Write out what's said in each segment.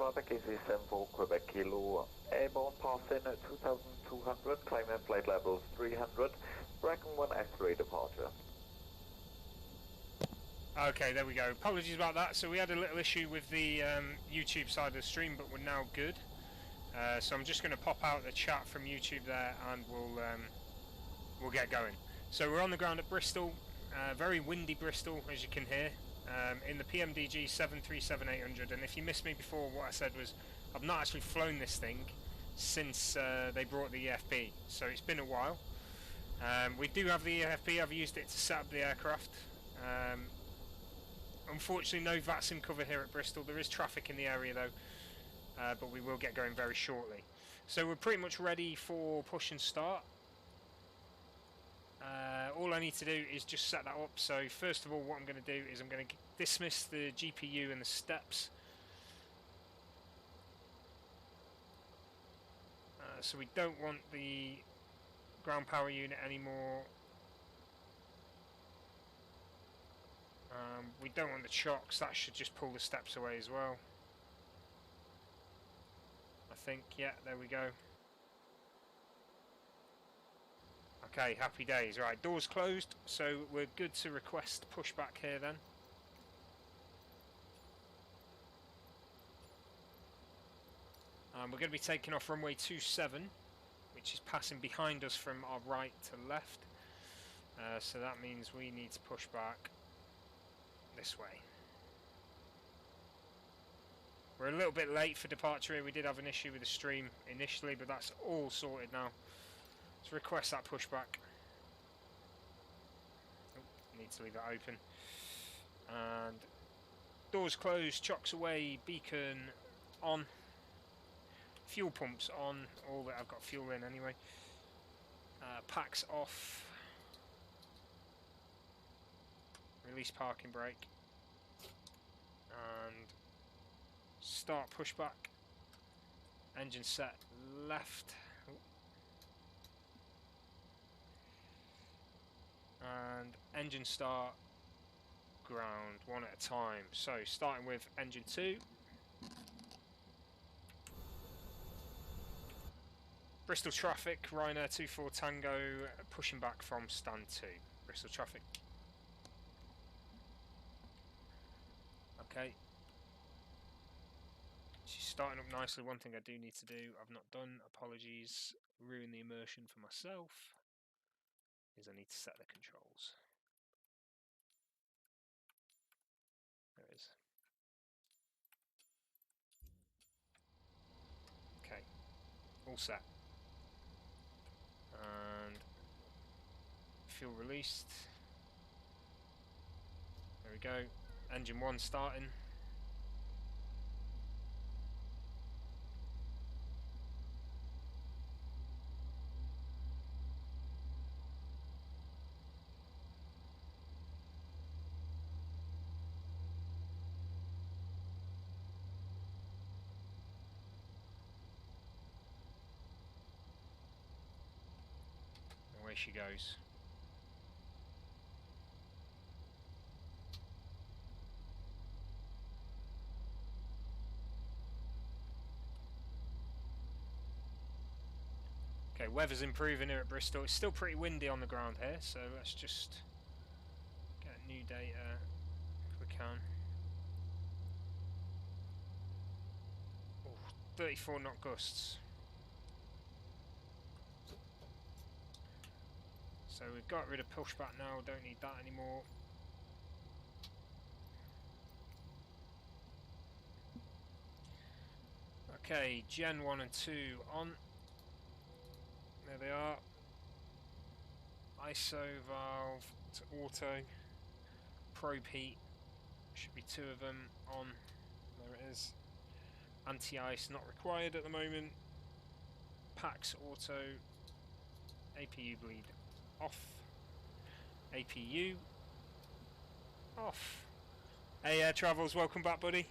Thrustmaster KC74 Quebec Kilo, airborne passing at 2200, climb and flight levels 300, Bracken 1 X-ray departure. Okay, there we go. Apologies about that. So we had a little issue with the YouTube side of the stream, but we're now good. So I'm just going to pop out the chat from YouTube there, and we'll get going. So we're on the ground at Bristol, very windy Bristol, as you can hear, in the PMDG 737-800. And if you missed me before, what I said was I've not actually flown this thing since they brought the EFB, so it's been a while. We do have the EFB. I've used it to set up the aircraft. Unfortunately, no VATSIM cover here at Bristol. There is traffic in the area though, but we will get going very shortly. So we're pretty much ready for push and start. All I need to do is just set that up. So first of all, what I'm going to do is I'm going to dismiss the GPU and the steps. So we don't want the ground power unit anymore. We don't want the chocks. That should just pull the steps away as well, I think. Yeah, there we go. Okay, happy days. Right, doors closed, so we're good to request pushback here then. We're going to be taking off runway 27, which is passing behind us from our right to left. So that means we need to push back this way. We're a little bit late for departure here. We did have an issue with the stream initially, but that's all sorted now. Let's request that pushback. Oh, need to leave that open. And doors closed, chocks away, beacon on, fuel pumps on, all that I've got fuel in anyway. Packs off. Release parking brake. And start pushback. Engine set left. And engine start ground, one at a time. So starting with engine 2. Bristol traffic, Ryanair 24 Tango pushing back from stand 2. Bristol traffic. Okay. She's starting up nicely. One thing I do need to do, I've not done, apologies, ruin the immersion for myself, is I need to set the controls. There it is. Okay, all set. And fuel released. There we go. Engine 1 starting. Away she goes. Okay, weather's improving here at Bristol. It's still pretty windy on the ground here, so let's just get new data if we can. Oh, 34 knot gusts. So we've got rid of pushback now, don't need that anymore. Okay, Gen 1 and 2 on. There they are. ISO valve to auto. Probe heat. Should be 2 of them on. There it is. Anti-ice not required at the moment. Packs auto. APU bleed off. APU off. Hey Air Travels, welcome back buddy.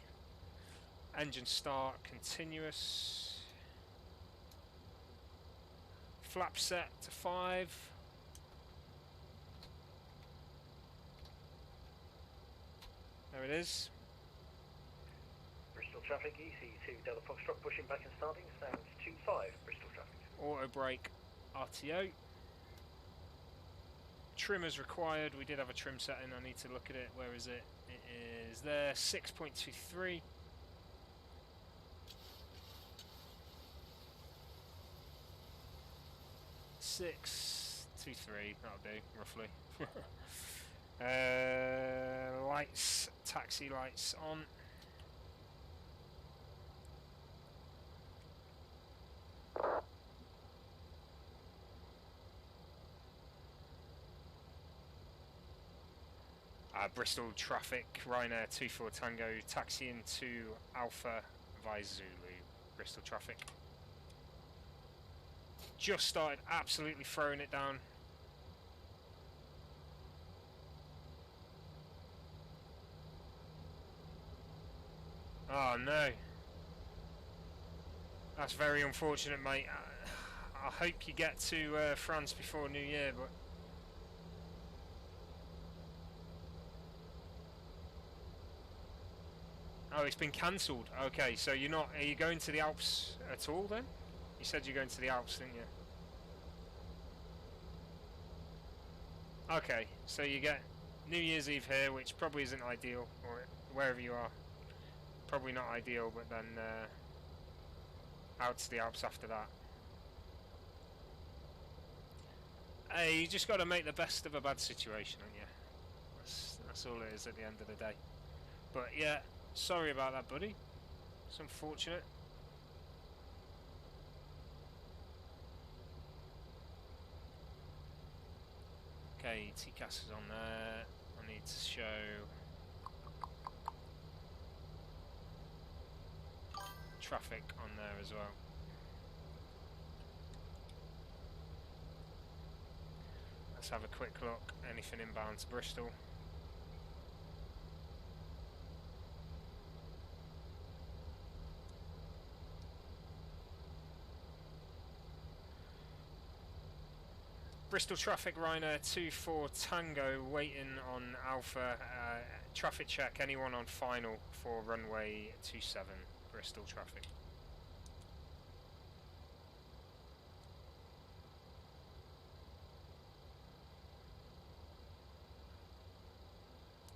Engine start continuous. Flap set to 5. There it is. Bristol traffic, EC2 Delta Foxtrot pushing back and starting, sounds 25 Bristol traffic. Auto brake RTO. Trim as required. We did have a trim setting. I need to look at it. Where is it? It is there. 6.23. That'll do roughly. Lights, taxi lights on. Bristol traffic, Ryanair 24 Tango, taxiing to Alpha via Zulu. Bristol traffic. Just started absolutely throwing it down. Oh no. That's very unfortunate, mate. I hope you get to France before New Year, but... Oh, it's been cancelled. Okay, so you're not... Are you going to the Alps at all then? You said you're going to the Alps, didn't you? Okay, so you get New Year's Eve here, which probably isn't ideal, or wherever you are. Probably not ideal, but then out to the Alps after that. Hey, you just got to make the best of a bad situation, haven't you? That's all it is at the end of the day. But yeah, sorry about that, buddy. It's unfortunate. Okay, TCAS is on there. I need to show traffic on there as well. Let's have a quick look. Anything inbound to Bristol? Bristol traffic, Ryanair 24 Tango, waiting on Alpha. Traffic check, anyone on final for runway 27, Bristol traffic.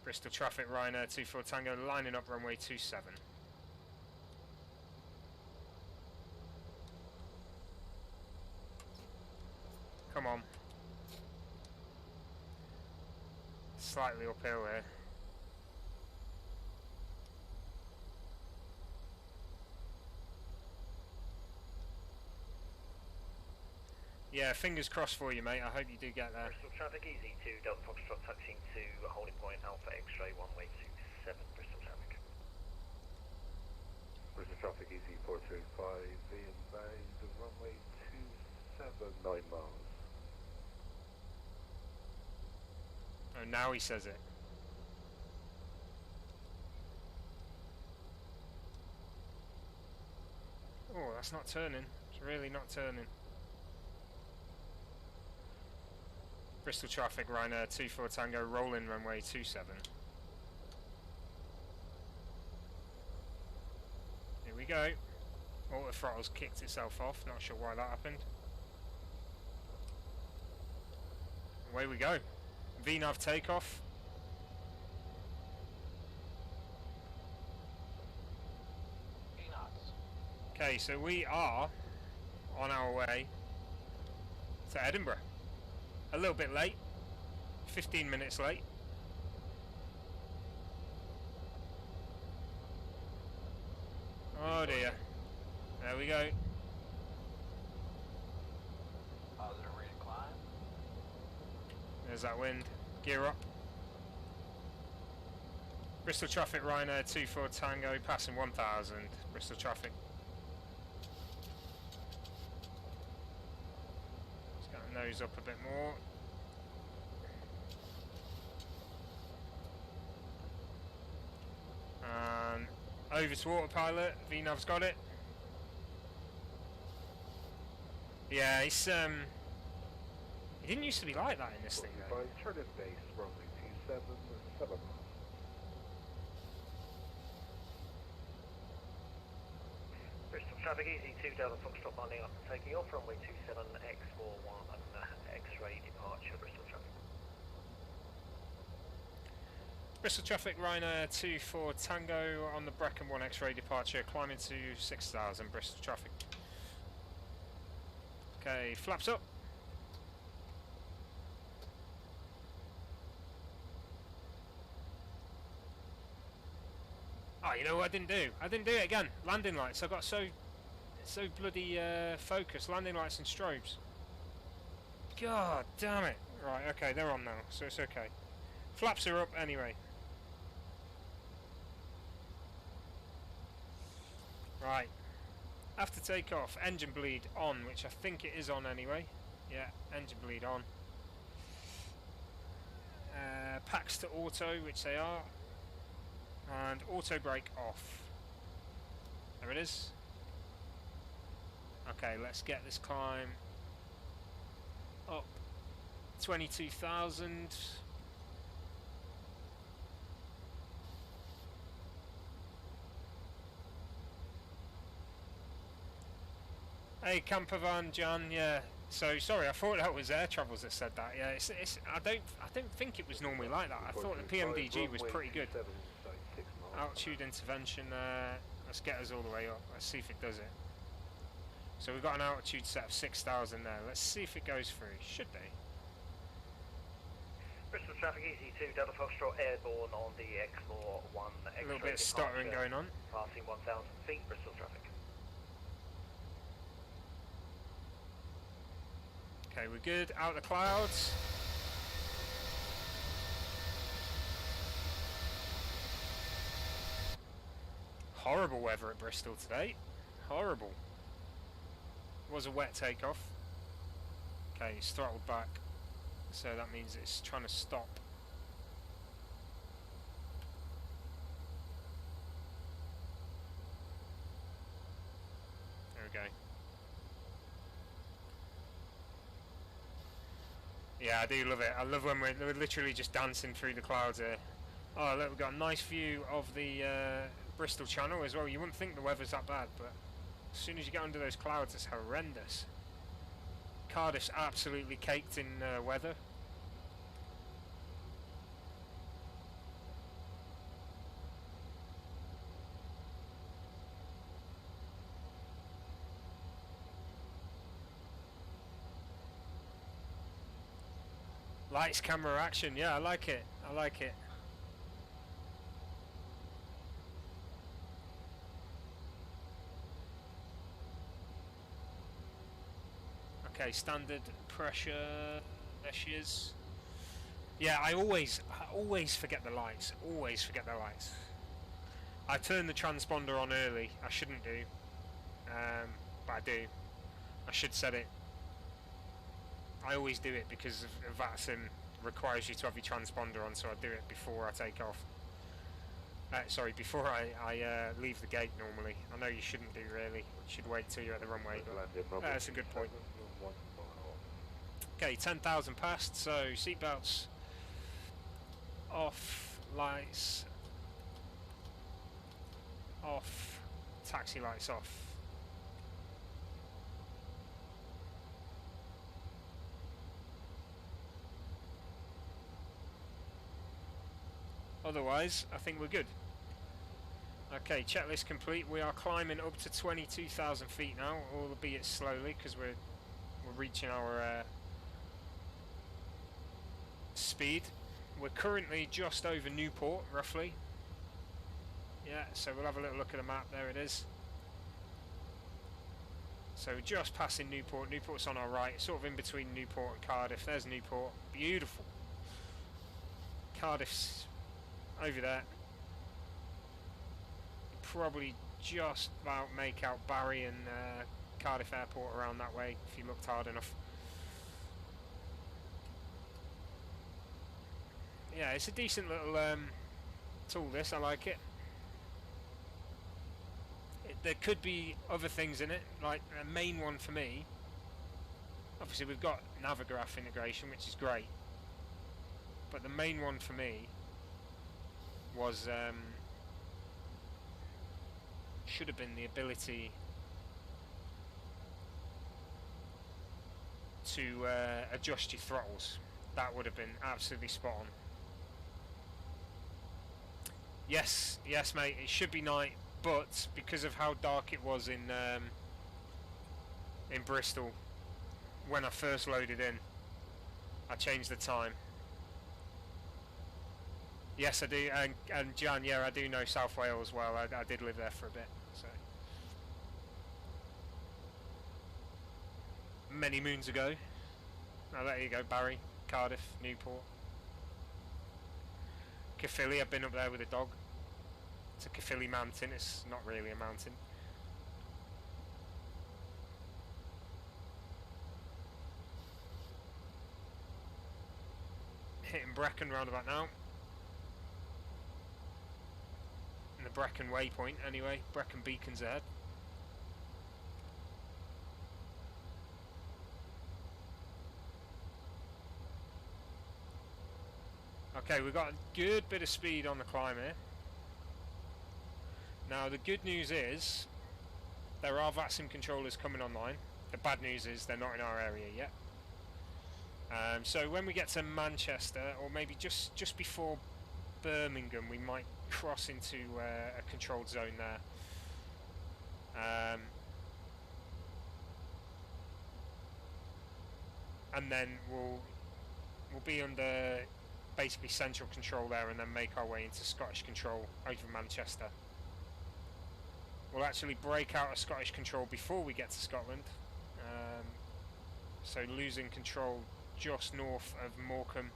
Bristol traffic, Ryanair 24 Tango, lining up runway 27. Come on. Slightly uphill here. Yeah, fingers crossed for you, mate. I hope you do get there. Bristol traffic, easy to Delta Foxtrot taxiing to holding point Alpha X-ray, one way to 7 Bristol traffic. Bristol traffic, easy 435, inbound, runway 27, 9 miles. Oh, now he says it. Oh, that's not turning. It's really not turning. Bristol traffic, Ryanair 24 Tango, rolling runway 27. Here we go. Auto throttle's kicked itself off. Not sure why that happened. Away we go. VNAV takeoff. Okay, so we are on our way to Edinburgh. A little bit late, 15 minutes late. Oh dear. There we go. Positive rate of climb. There's that wind. Gear up. Bristol traffic, Ryanair 24 Tango, passing 1000. Bristol traffic. Let's get the nose up a bit more. And over to autopilot. VNAV's got it. Yeah, it's it didn't used to be like that in this thing though. Turn in base, runway 27, 7 miles. traffic, easy 2 Delta Foxtrot landing up and taking off, runway 27 X41 X-ray departure, Bristol traffic. Bristol traffic, Ryanair 24 Tango on the Brecon 1 X-ray departure, climbing to 6000 Bristol traffic. Okay, flaps up. Oh, you know what I didn't do? I didn't do it again. Landing lights. I got so bloody focused. Landing lights and strobes. God damn it. Right, okay, they're on now, so it's okay. Flaps are up anyway. Right. After takeoff, engine bleed on, which I think it is on anyway. Yeah, engine bleed on. Packs to auto, which they are. And auto brake off. There it is. Okay, let's get this climb up 22,000. Hey, campervan Jan, yeah. So sorry, I thought that was Air Travels that said that. Yeah, I don't think it was normally like that. I thought the PMDG was pretty good. Altitude intervention. Let's get us all the way up. Let's see if it does it. So we've got an altitude set of 6,000 there. Let's see if it goes through. Should they? Bristol traffic, easy 2 Delta Foxtrot airborne on the X41 X-ray A little bit of stuttering going on. Passing 1,000 feet, Bristol traffic. Okay, we're good. Out of the clouds. Horrible weather at Bristol today. Horrible. Was a wet takeoff. Okay, it's throttled back. So that means it's trying to stop. There we go. Yeah, I do love it. I love when we're literally just dancing through the clouds here. Oh, look, we've got a nice view of the Bristol Channel as well. You wouldn't think the weather's that bad, but as soon as you get under those clouds, it's horrendous. Cardiff's absolutely caked in weather. Lights, camera, action. Yeah, I like it. I like it. Okay, standard pressure. There she is. Yeah, I always forget the lights. Always forget the lights. I turn the transponder on early. I shouldn't do, but I do. I should set it. I always do it because VATSIM requires you to have your transponder on, so I do it before I take off. Sorry, before I leave the gate normally. I know you shouldn't do really. You should wait till you're at the runway. But that's a good point. Okay, 10,000 passed, so seatbelts off, lights off, taxi lights off. Otherwise, I think we're good. Okay, checklist complete. We are climbing up to 22,000 feet now, albeit slowly, because we're reaching our speed. We're currently just over Newport, roughly. Yeah, so we'll have a little look at the map. There it is. So we're just passing Newport. Newport's on our right, sort of in between Newport and Cardiff. There's Newport. Beautiful. Cardiff's over there. Probably just about make out Barry and Cardiff Airport around that way if you looked hard enough. Yeah, it's a decent little tool, this. I like it. There could be other things in it, like the main one for me. Obviously we've got Navigraph integration, which is great, but the main one for me was should have been the ability to adjust your throttles. That would have been absolutely spot on. Yes, yes, mate. It should be night, but because of how dark it was in Bristol when I first loaded in, I changed the time. Yes, I do, and Jan, yeah, I do know South Wales well. I did live there for a bit, so many moons ago. Oh, there you go, Barry, Cardiff, Newport, Caerphilly. I've been up there with a dog. It's a Caerphilly mountain. It's not really a mountain. Hitting Brecon roundabout now. In the Brecon waypoint, anyway. Brecon beacons ahead. Okay, we've got a good bit of speed on the climb here. Now the good news is there are VATSIM controllers coming online. The bad news is they're not in our area yet. So when we get to Manchester, or maybe just before Birmingham, we might cross into a controlled zone there. And then we'll be under basically central control there, and then make our way into Scottish control over Manchester. We'll actually break out of Scottish control before we get to Scotland, so losing control just north of Morecambe,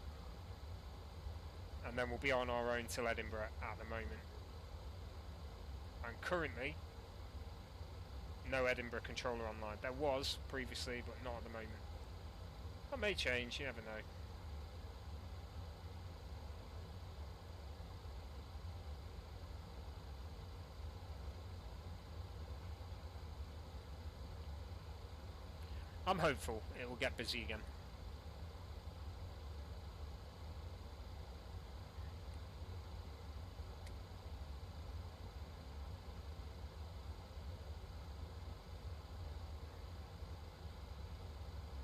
and then we'll be on our own till Edinburgh at the moment. And currently no Edinburgh controller online. There was previously, but not at the moment. That may change, you never know. I'm hopeful it will get busy again.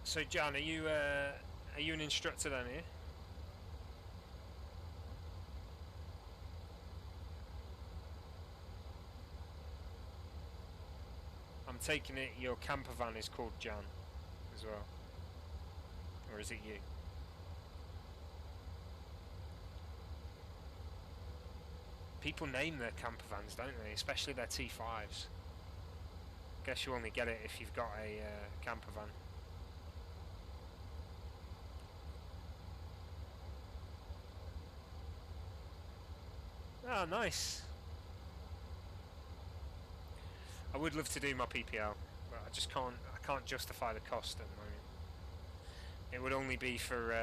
So John, are you an instructor then here? I'm taking it your camper van is called Jan as well, or is it you? People name their camper vans, don't they? Especially their T5s. Guess you only get it if you've got a camper van. Oh, nice. I would love to do my PPL, but I just can't. I can't justify the cost at the moment. It would only be for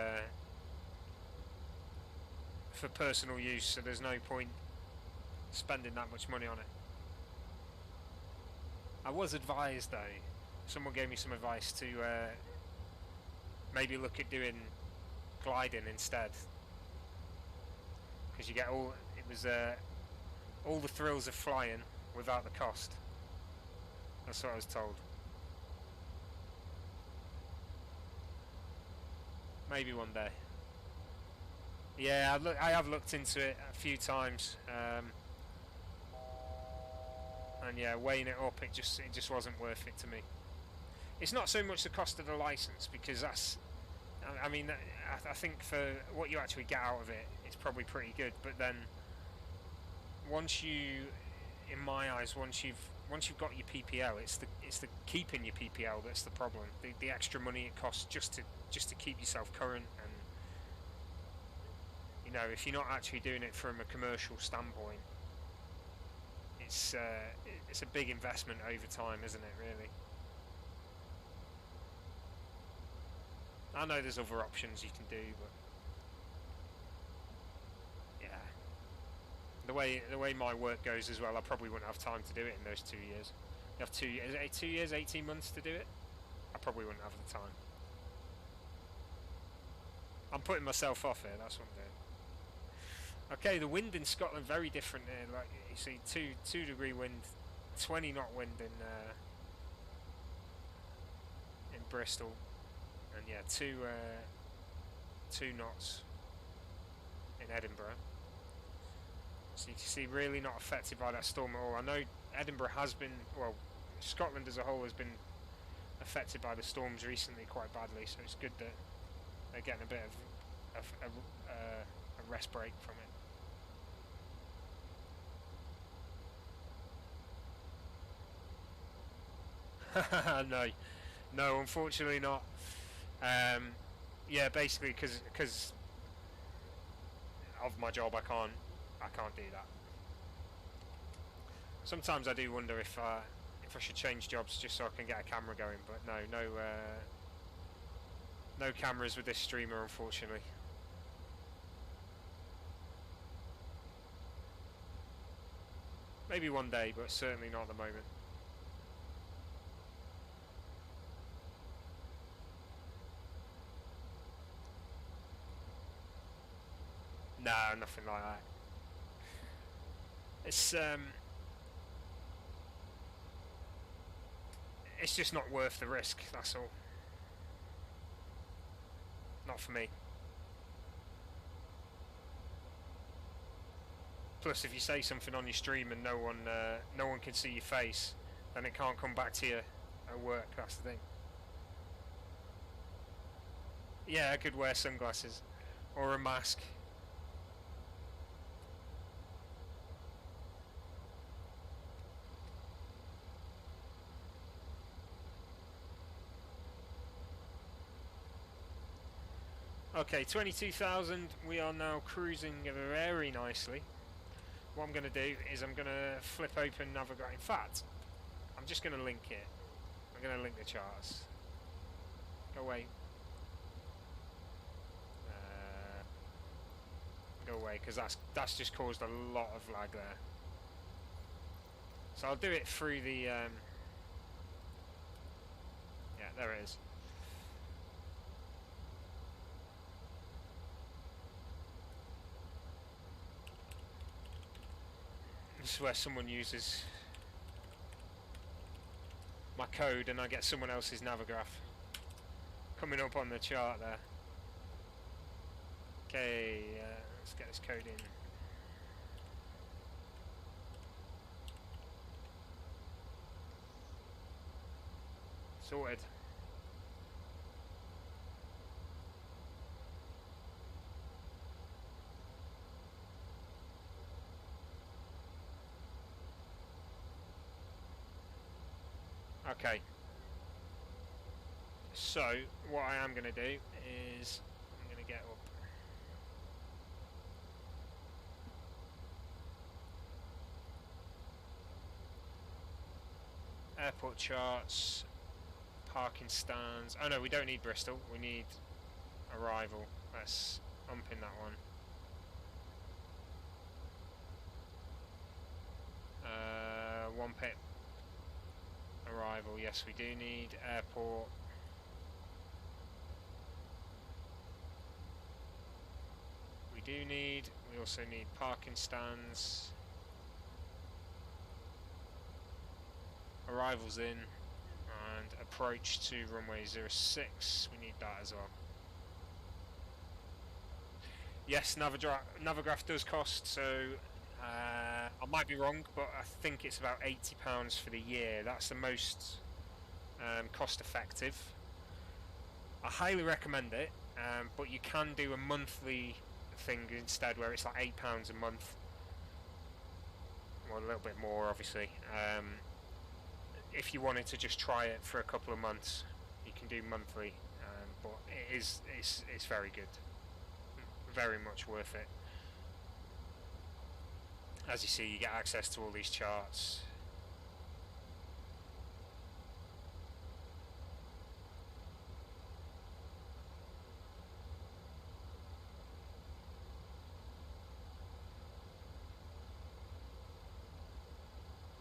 personal use, so there's no point spending that much money on it. I was advised though. Someone gave me some advice to maybe look at doing gliding instead, because you get all. It was all the thrills of flying without the cost. That's what I was told. Maybe one day. Yeah, I have looked into it a few times, and yeah, weighing it up, it just wasn't worth it to me. It's not so much the cost of the license, because that's, I mean, I think for what you actually get out of it, it's probably pretty good. But then, once you, in my eyes, once you've got your PPL, it's the keeping your PPL that's the problem. The extra money it costs just to keep yourself current, and you know, if you're not actually doing it from a commercial standpoint, it's a big investment over time, isn't it? Really. I know there's other options you can do, but yeah, the way my work goes as well, I probably wouldn't have time to do it in those 2 years. You have 2 years, 2 years, 18 months to do it. I probably wouldn't have the time. I'm putting myself off here. That's what I'm doing. Okay, the wind in Scotland very different here. Like you see, 2 degree wind, 20 knot wind in Bristol. And yeah, two knots in Edinburgh. So you can see really not affected by that storm at all. I know Edinburgh has been, well, Scotland as a whole has been affected by the storms recently quite badly, so it's good that they're getting a bit of a rest break from it. No, unfortunately not. Yeah, basically because of my job, I can't do that. Sometimes I do wonder if I should change jobs just so I can get a camera going, but no cameras with this streamer, unfortunately. Maybe one day, but certainly not at the moment. No, nothing like that. It's just not worth the risk, that's all. Not for me. Plus, if you say something on your stream and no one can see your face, then it can't come back to you at work, that's the thing. Yeah, I could wear sunglasses or a mask. Okay, 22,000, we are now cruising very nicely. What I'm going to do is I'm going to flip open Navigator. In fact, I'm just going to link it. I'm going to link the charts. Go away. Go away, because that's just caused a lot of lag there. So I'll do it through the... yeah, there it is. This is where someone uses my code and I get someone else's Navigraph coming up on the chart there. Okay, let's get this code in. Sorted. Okay, so what I am going to do is I'm going to get up airport charts, parking stands. Oh no, we don't need Bristol, we need arrival. Let's ump in that one. One pit arrival, yes we do need airport. We also need parking stands. Arrivals in, and approach to runway 06, we need that as well. Yes, Navigraph does cost, so I might be wrong, but I think it's about £80 for the year. That's the most cost effective. I highly recommend it, but you can do a monthly thing instead where it's like £8 a month. Well, a little bit more obviously. If you wanted to just try it for a couple of months, you can do monthly, but it's very good. Very much worth it. As you see, you get access to all these charts.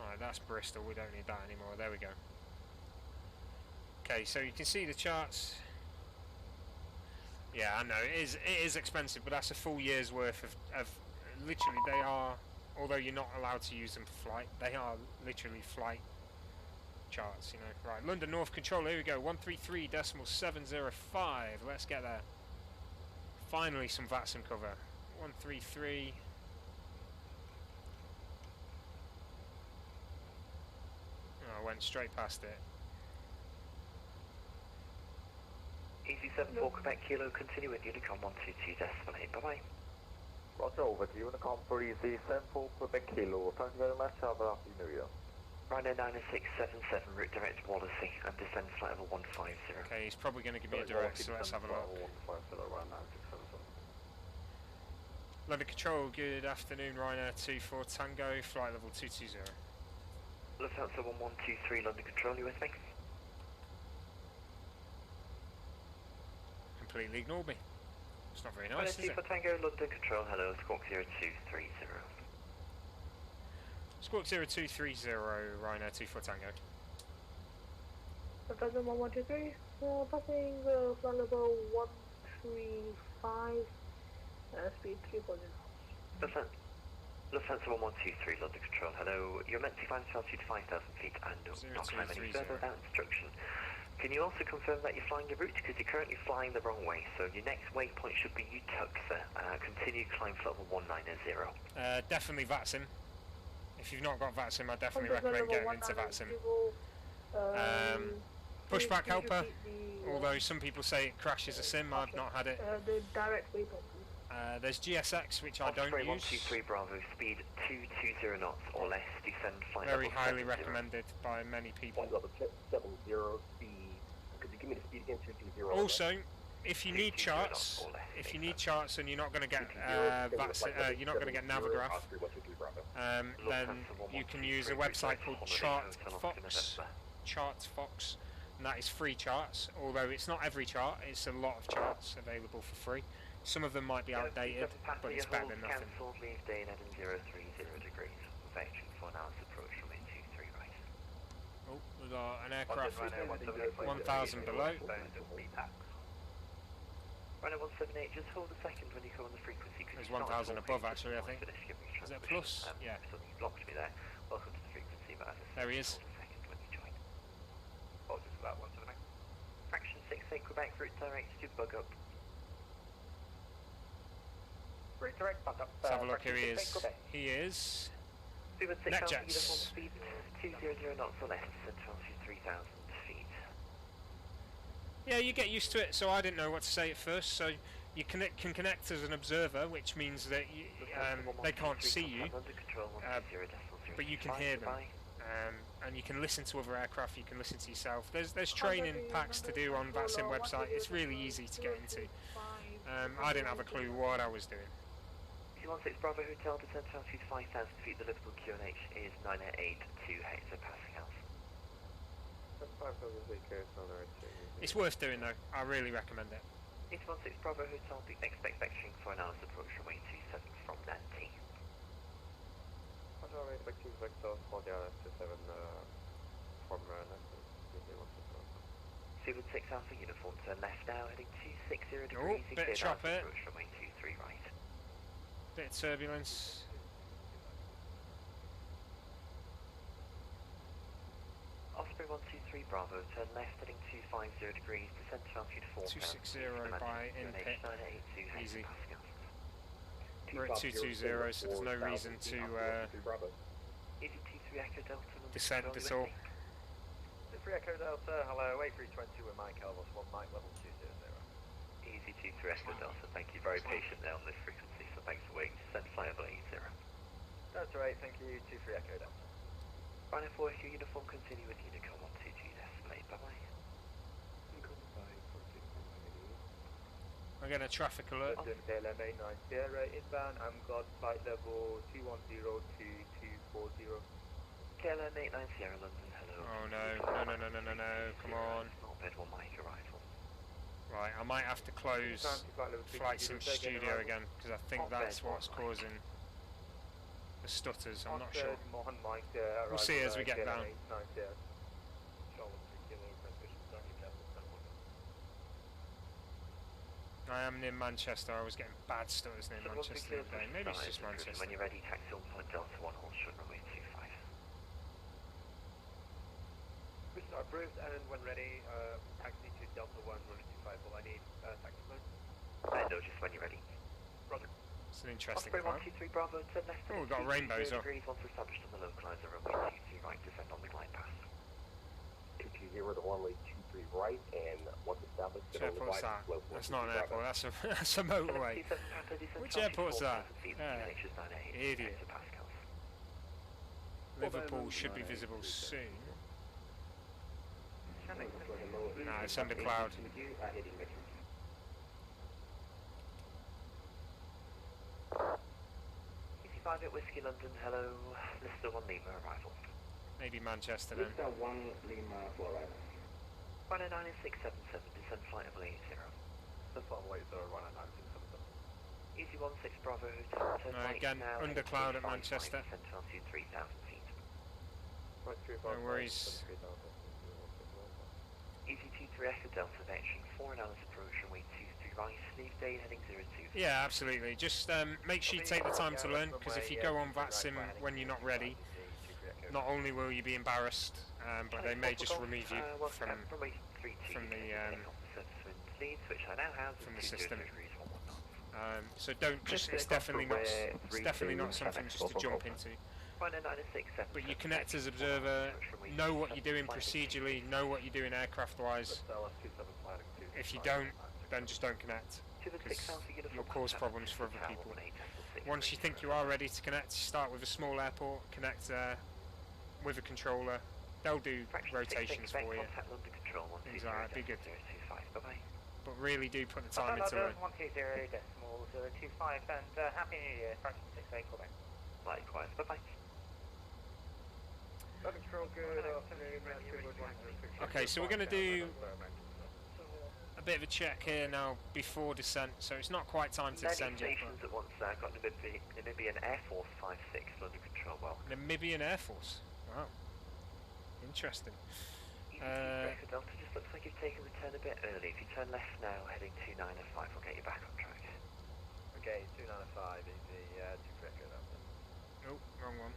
Alright, that's Bristol, we don't need that anymore, there we go. Okay, so you can see the charts. Yeah, I know, it is expensive, but that's a full year's worth of literally, they are, although you're not allowed to use them for flight, they are literally flight charts, you know. Right, London North Control, here we go, 133.705, let's get there. Finally some VATSIM cover. 133. Oh, I went straight past it. Easy 74 Quebec Kilo, continue with Unicom 122.8, bye bye. Roger, over to Unicom for Easy 74 Quebec Kilo. Thank you very much, have a happy new year. Rhino 9677, route direct Wallasey, and descend flight level 150. Okay, he's probably going to give me a direct, so let's have a look. London Control, good afternoon, Ryanair 24 Tango, flight level 220. Lufthansa 1123, London Control, you with me? Completely ignored me. It's not very nice, is it? for Tango, London Control, hello, Squawk 0230. Squawk 0230, Ryanair 24 Tango. Lufthansa 1123, passing flight level 135, speed 3.0. Lufthansa 1123, London Control, hello, you're meant to climb to altitude 5,000 feet and not climb any further without instruction. Can you also confirm that you're flying your route, because you're currently flying the wrong way, so your next waypoint should be Utuxa, continue climb flight level 190. Definitely VATSIM. If you've not got VATSIM, I definitely recommend getting into VATSIM. Pushback helper, although some people say it crashes a sim, I've not had it. The direct waypoint. There's GSX, which I don't use. 123 Bravo, speed 220 knots or less, descend flight Very level highly 70. recommended by many people. Flight level 70, speed. Could you give me the speed again? 220. Also, if you need charts, and you're not going to get you're not going to get Navigraph, then you can use a website called Chartfox, and that is free charts. Although it's not every chart, it's a lot of charts available for free. Some of them might be outdated, but it's better than nothing. Cancelled, leave day in 030 degrees. Vectoring for an hour's approach from 823 right. Oh, we've got an aircraft 1,000 below. Runner 178, just hold a second when you come on the frequency. There's 1,000 above actually, I think. Is that plus? Yeah. So you blocked me there. Welcome to the frequency, but there he is. Hold a second when you join. Apologies for that, 178. Fraction 68 Quebec, route direct to bug up. Route direct, bug up. Let's have a look who he is. He is NetJets. Speed 200 knots or less, descend to altitude 3,000 feet. Yeah, you get used to it, so I didn't know what to say at first, so you can connect as an observer, which means that you, they can't see you, but you can hear them, and you can listen to other aircraft, you can listen to yourself. There's training packs to do on VATSIM website, it's really easy to get into. I didn't have a clue what I was doing. 216 Bravo Hotel, descend to altitude 5,000 feet, the Liverpool QNH is 982 hectopascals. It's worth doing though, I really recommend it. 816 Bravo Hotel, expect vectoring for an hour's approach from 827 from Nanty. Expecting vector for the RS27 from Nanty. 216 Alpha uniform, turn left now, heading 260 degrees, bit of chop it. approach from 823 right. Bit of turbulence. Osprey 123 Bravo, turn left heading 250 degrees, descend to altitude 4,000. 260 by in-pit, 982 easy. hectopascals. We're at 220, so there's no reason to Easy 23 Echo Delta. descend at all. 3 Echo Delta, hello, A320 with Mike Elvis, 1 Mike level 200. Easy 23 Echo Delta, thank you, very patient there on this frequency, so thanks for waiting. Descend flight level 80. That's right, thank you, 23 Echo Delta. Rhino 4 Echo uniform, continue with Unicom 122 decimal 8, bye bye. I get a traffic alert. KLM 890 inbound, I'm got flight level 210 to 240. KLM 890 Sierra London, hello. Oh no, come on. Not bed 1 Mike arrival. Right, I might have to close Flight Sim Studio again, because I think that's what's causing the stutters, I'm not sure. We'll see as we get down. I am near Manchester, I was getting bad stutters near Manchester the other day. Maybe it's just Manchester. When you're ready, taxi on point Delta 1, hold short runway 25. Approved, and when ready, taxi to Delta 1, running 25. Will I need taxi mode? No, just when you're ready. Roger. It's an interesting Osprey climb. 123 Bravo, turn left. Oh, we've got rainbows up. Degrees once established on the localizer, runway 23 right, descend on the glide path. 220 to runway 23 right, and once established, Which airport's that? That's not an airport, that's a motorway. Which airport's that? Idiot. Liverpool should be visible soon. Nah, it's under cloud. Easy 5 at Whiskey London, hello. Lister 1 Lima arrival. Maybe Manchester then. Lister 1 Lima for arrival. 109-677, descend flight of 80. The flight of 80, 109-677. Easy 16 Bravo Hotel, turn right Again, now. under cloud at Manchester. Descend to altitude 3,000 feet. Right, No worries. Easy 23 Echo Delta Veteran, 4 hours approach, runway 23 right, leave day heading 02. Yeah, absolutely. Just make sure you take the time to learn, because if you go on VATSIM when you're not ready, not only will you be embarrassed, but they may just remove you from the system. So don't just. It's definitely not something just to jump into. But you connect as observer, know what you're doing procedurally, know what you're doing aircraft-wise. If you don't, then just don't connect, because you'll cause problems for other people. Once you think you are ready to connect, start with a small airport, connect there with a controller. They'll do rotations for you. Things like that, be good. But really do put the time into it. 120.025 and Happy New Year, Fraction 68, call back. Likewise, bye-bye. Okay, so we're going to do a bit of a check here now before descent, so it's not quite time to descend yet. Stations at once, got Namibian Air Force 56 under control well. Namibian Air Force? Wow. Interesting. Delta just looks like you've taken the turn a bit early. If you turn left now, heading 2905, we'll get you back on track. Okay, 295 is the 2 Echo Delta. Nope, wrong one.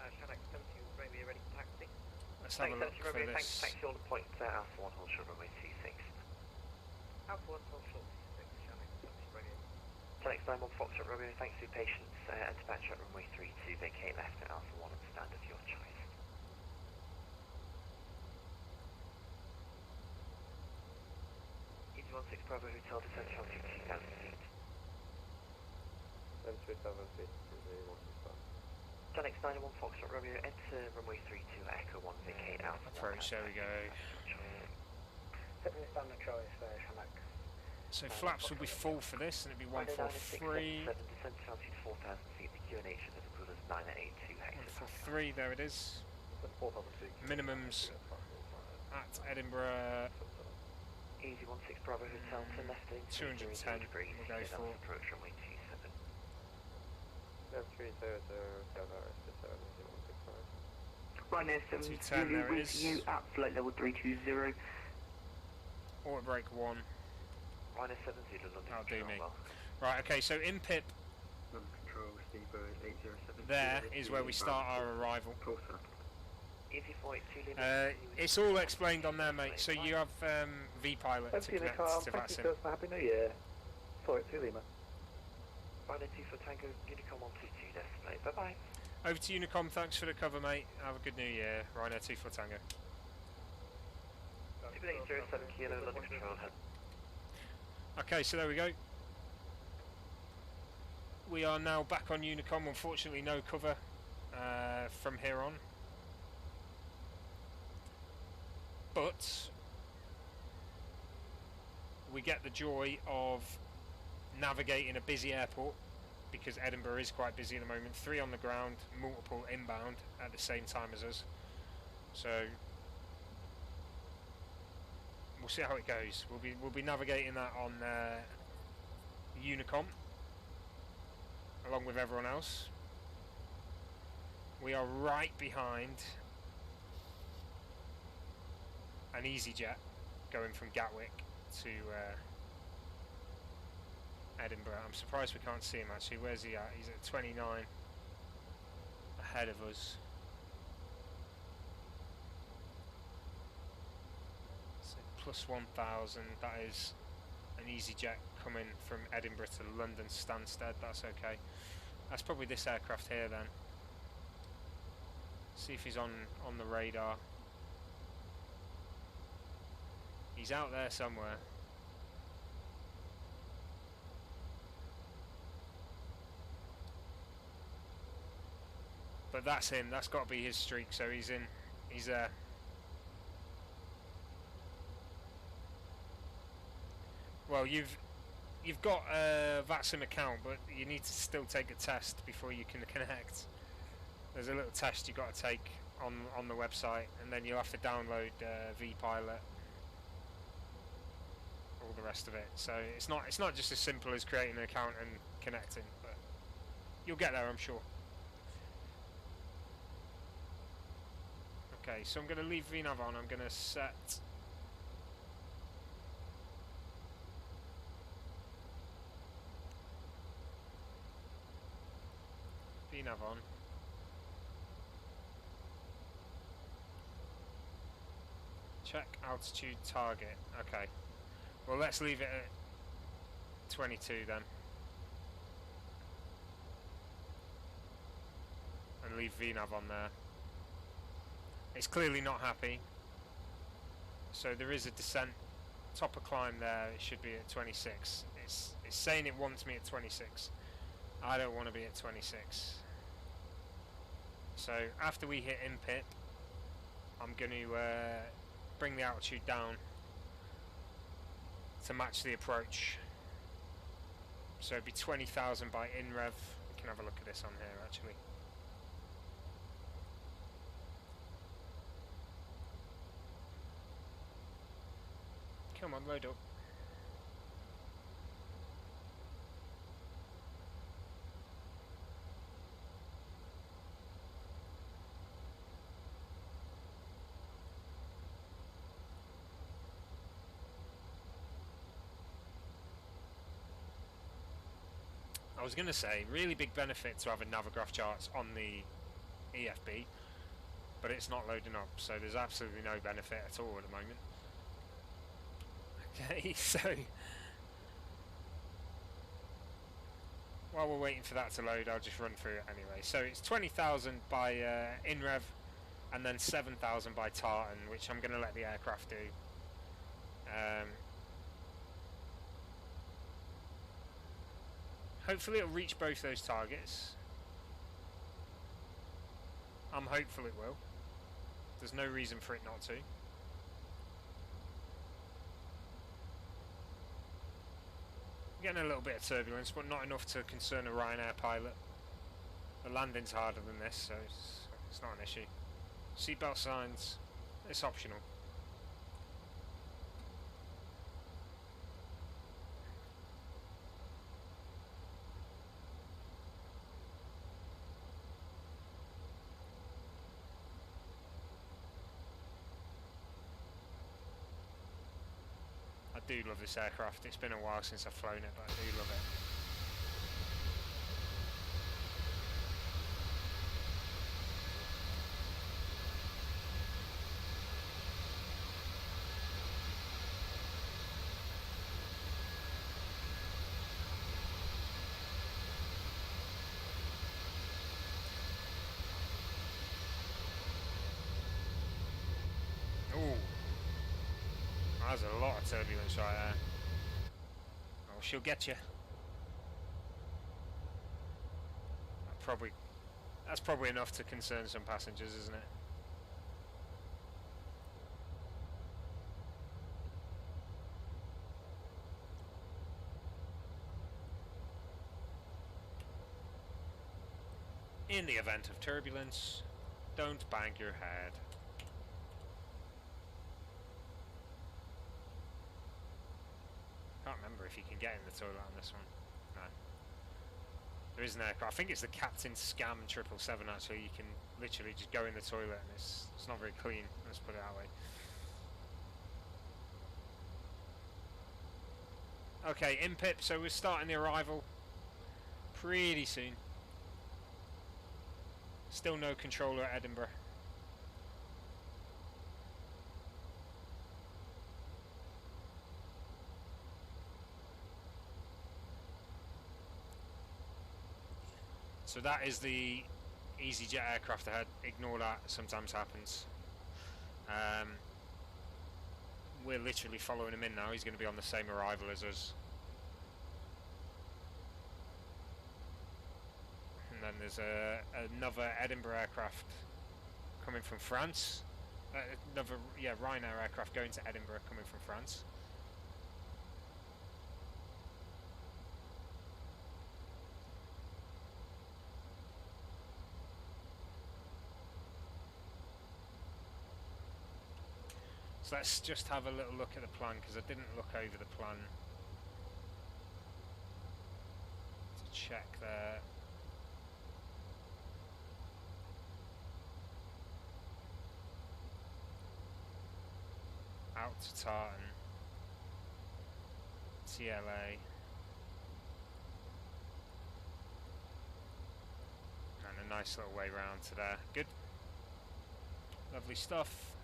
Shannock 70, Romeo, ready for taxi? Let's have a look for Romeo, this. Thanks, taxi on the point, Alpha 1, hold short, runway 26. Alpha 1, hold short, 26, Shannock 70, Romeo. Telex 91 Foxtrot Romeo, thanks for your patience. Enter back at runway 32, vacate left at Alpha 1 and stand of your choice. Easy 16 Bravo Hotel, descend to altitude 2,000 feet. 737 feet, Telex 91 Foxtrot Romeo, enter runway 32 Echo 1, vacate Alpha 1. Approach, there we go. 7 standard choice, Shannock. So flaps will be full for this, and it'll be 143. 147, descend to altitude 4,000 feet, the QNH of Liverpool is 982 hectopascal. 143, there it is. Minimums at Edinburgh. Easy 16 Bravo Hotel, turn left heading 210, degrees, we'll go for. approach runway 27. 300, Right now, 210, there it is. you at flight level 320. Auto brake 1. Rhino 70, London That'll do control me. well. Right, okay, so in PIP, London control, Steamboat 807. there is where we start our arrival. Easy 42 Lima. It's all explained on there, mate. So you have V-Pilot to connect to VATSIM. Happy New Year. 42 Lima. Rhino 2 for Tango, Unicom 122 display. Bye-bye. Over to Unicom, thanks for the cover, mate. Have a good New Year. Rhino 2 for Tango. 2807 Kilo, London control, head. Okay, so there we go. We are now back on Unicom. Unfortunately, no cover from here on. But we get the joy of navigating a busy airport, because Edinburgh is quite busy at the moment. 3 on the ground, multiple inbound at the same time as us. So we'll see how it goes. We'll be navigating that on Unicom along with everyone else. We are right behind an EasyJet going from Gatwick to Edinburgh. I'm surprised we can't see him actually. Where's he at? He's at 29 ahead of us. plus 1,000. That is an EasyJet coming from Edinburgh to London Stansted. That's okay. That's probably this aircraft here then. See if he's on the radar. He's out there somewhere. But that's him. That's got to be his streak. So he's in. He's there. Well, you've got a VATSIM account, but you need to still take a test before you can connect. There's a little test you've got to take on the website, and then you'll have to download vPilot, all the rest of it. So it's not just as simple as creating an account and connecting, but you'll get there, I'm sure. Okay, so I'm going to leave VNav on. I'm going to set VNav on. Check altitude target. Okay. Well, let's leave it at 22 then. And leave VNav on there. It's clearly not happy. So there is a descent, top of climb there. It should be at 26. It's saying it wants me at 26. I don't want to be at 26. So after we hit INPIP, I'm going to bring the altitude down to match the approach. So it'd be 20,000 by INREV. We can have a look at this on here actually. Come on, load up. I was going to say, really big benefit to having Navigraph charts on the EFB, but it's not loading up, so there's absolutely no benefit at all at the moment. Okay, so while we're waiting for that to load, I'll just run through it anyway. So it's 20,000 by INREV, and then 7,000 by Tartan, which I'm going to let the aircraft do. Hopefully it'll reach both those targets. I'm hopeful it will. There's no reason for it not to. Getting a little bit of turbulence, but not enough to concern a Ryanair pilot. The landing's harder than this, so it's not an issue. Seatbelt signs, it's optional. I do love this aircraft. It's been a while since I've flown it, but I do love it. There's a lot of turbulence right there. Oh, she'll get you. That's probably enough to concern some passengers, isn't it? In the event of turbulence, don't bang your head. I can't remember if you can get in the toilet on this one. No. There is an aircraft. I think it's the Captain Scam 777 actually. You can literally just go in the toilet and it's not very clean, let's put it that way. Okay, INPIP, so we're starting the arrival pretty soon. Still no controller at Edinburgh. So that is the EasyJet aircraft ahead. Ignore that, sometimes happens. We're literally following him in now. He's going to be on the same arrival as us. And then there's another Edinburgh aircraft coming from France. Another, yeah, Ryanair aircraft going to Edinburgh coming from France. So let's just have a little look at the plan, because I didn't look over the plan to check there. Out to Tartan, TLA, and a nice little way round to there. Good, lovely stuff.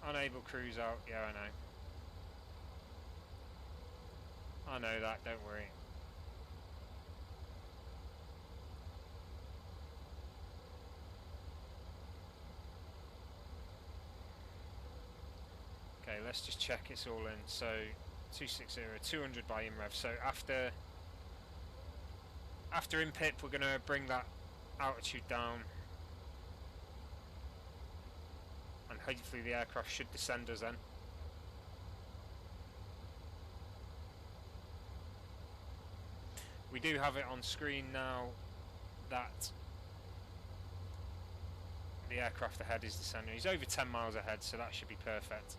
Unable cruise out, yeah, I know that, don't worry. Okay, let's just check it's all in. So 260, 200 by IMREV. So after INPIP, we're going to bring that altitude down, and hopefully the aircraft should descend us then. We do have it on screen now that the aircraft ahead is descending. He's over 10 miles ahead, so that should be perfect.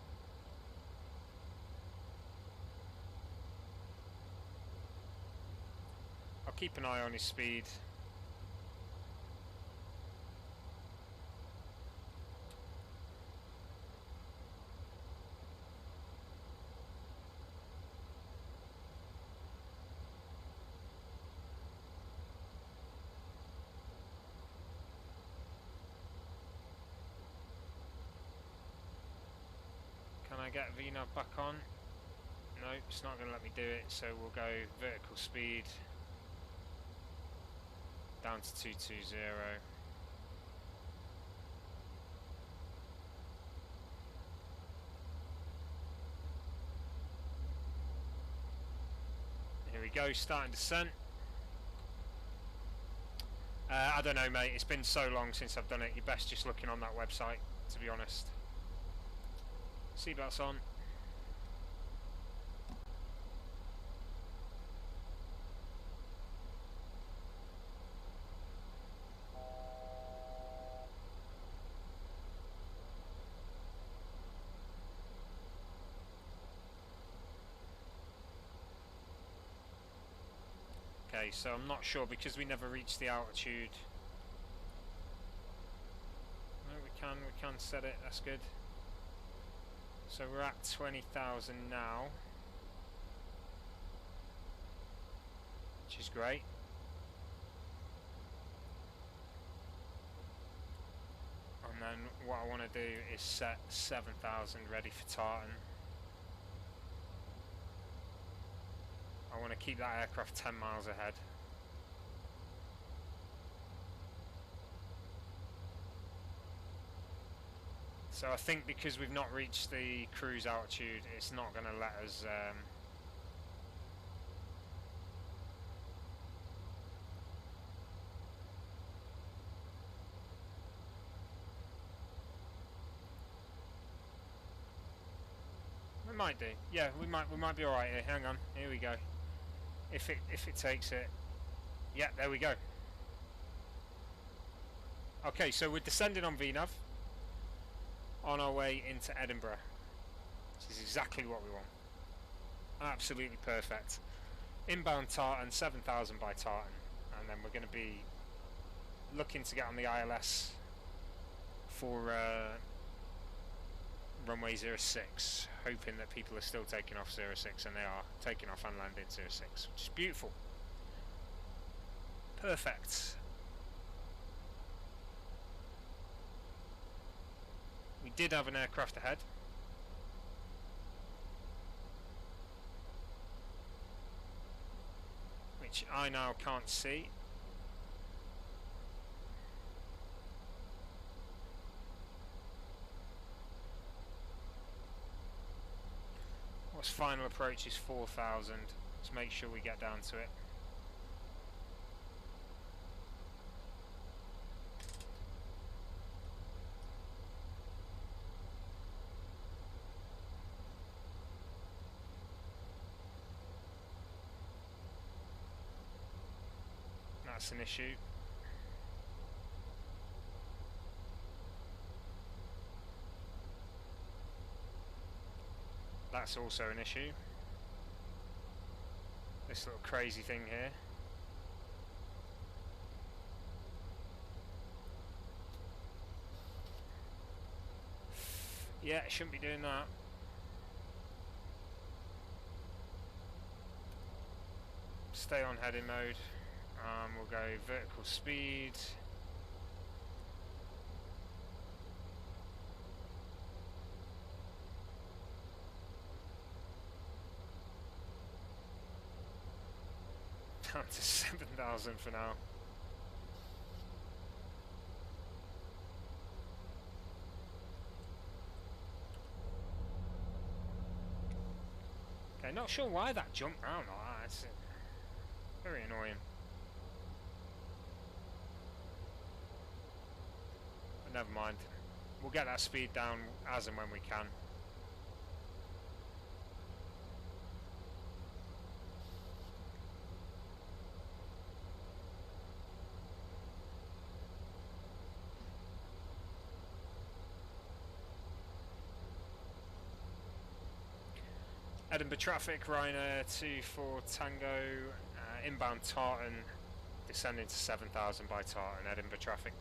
I'll keep an eye on his speed. Can I get VNAV back on? No, it's not going to let me do it, so we'll go vertical speed down to 220. Here we go, starting descent. I don't know, mate, it's been so long since I've done it. You're best just looking on that website, to be honest. Seatbelts on. Okay, so I'm not sure because we never reached the altitude. No, we can set it, that's good. So we're at 20,000 now, which is great. And then what I want to do is set 7,000 ready for Tartan. I want to keep that aircraft 10 miles ahead. So I think because we've not reached the cruise altitude, it's not going to let us we might do. Yeah, we might be all right here. Hang on. Here we go. If it takes it. Yeah, there we go. Okay, so we're descending on VNAV. On our way into Edinburgh, which is exactly what we want. Absolutely perfect. Inbound Tartan, 7,000 by Tartan, and then we're going to be looking to get on the ILS for runway 06, hoping that people are still taking off 06, and they are taking off and landing 06, which is beautiful. Perfect. We did have an aircraft ahead. Which I now can't see. Scott's final approach is 4,000. Let's make sure we get down to it. That's an issue. That's also an issue. This little crazy thing here. Yeah, it shouldn't be doing that. Stay on heading mode. We'll go vertical speed. Down to 7,000 for now. Okay, not sure why that jumped round like that. It's very annoying. But never mind. We'll get that speed down as and when we can. Edinburgh traffic, Ryanair 24 Tango, inbound Tartan, descending to 7,000 by Tartan, Edinburgh traffic.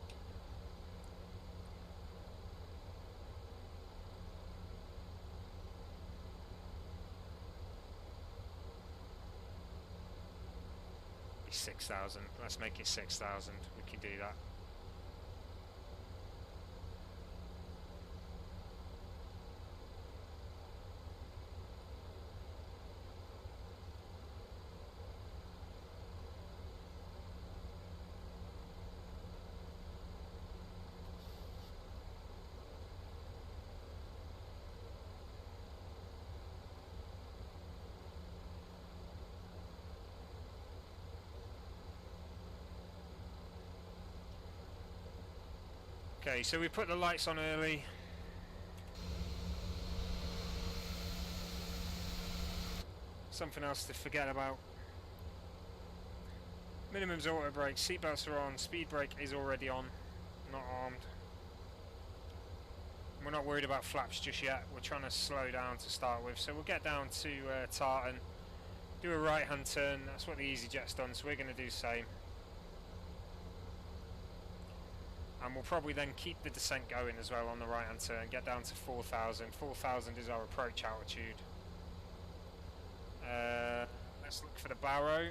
Be 6,000, let's make it 6,000, we can do that. Okay, so we put the lights on early. Something else to forget about. Minimum's auto brake, seatbelts are on, speed brake is already on, not armed. We're not worried about flaps just yet, we're trying to slow down to start with, so we'll get down to Tartan, do a right hand turn, that's what the EasyJet's done, so we're going to do the same. And we'll probably then keep the descent going as well on the right hand turn, get down to 4,000. 4,000 is our approach altitude. Let's look for the Barrow.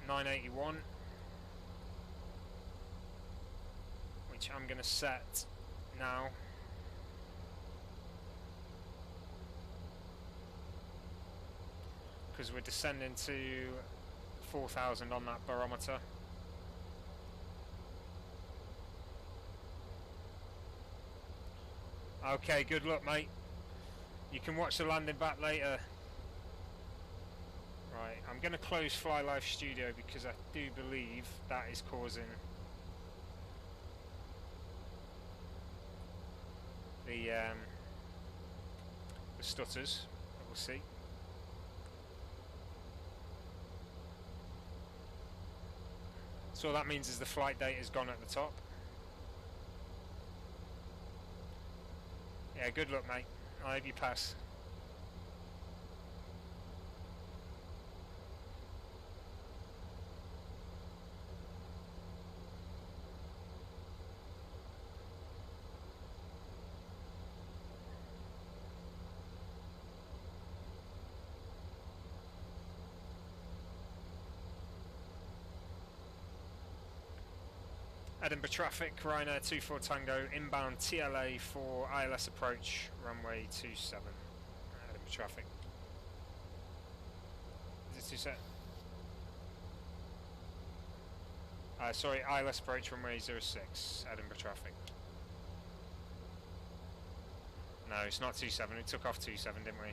.981, which I'm going to set now. Because we're descending to 4,000 on that barometer. Okay, good luck, mate. You can watch the landing back later. Right, I'm going to close Fly Live Studio because I do believe that is causing the stutters, but we'll see. So all that means is the flight date is gone at the top. Yeah, good luck, mate. I hope you pass. Edinburgh traffic, Ryanair 24 Tango, inbound TLA for ILS approach, runway 27. Edinburgh traffic. Is it 27? Sorry, ILS approach runway 06, Edinburgh traffic. No, it's not 27, we took off 27, didn't we?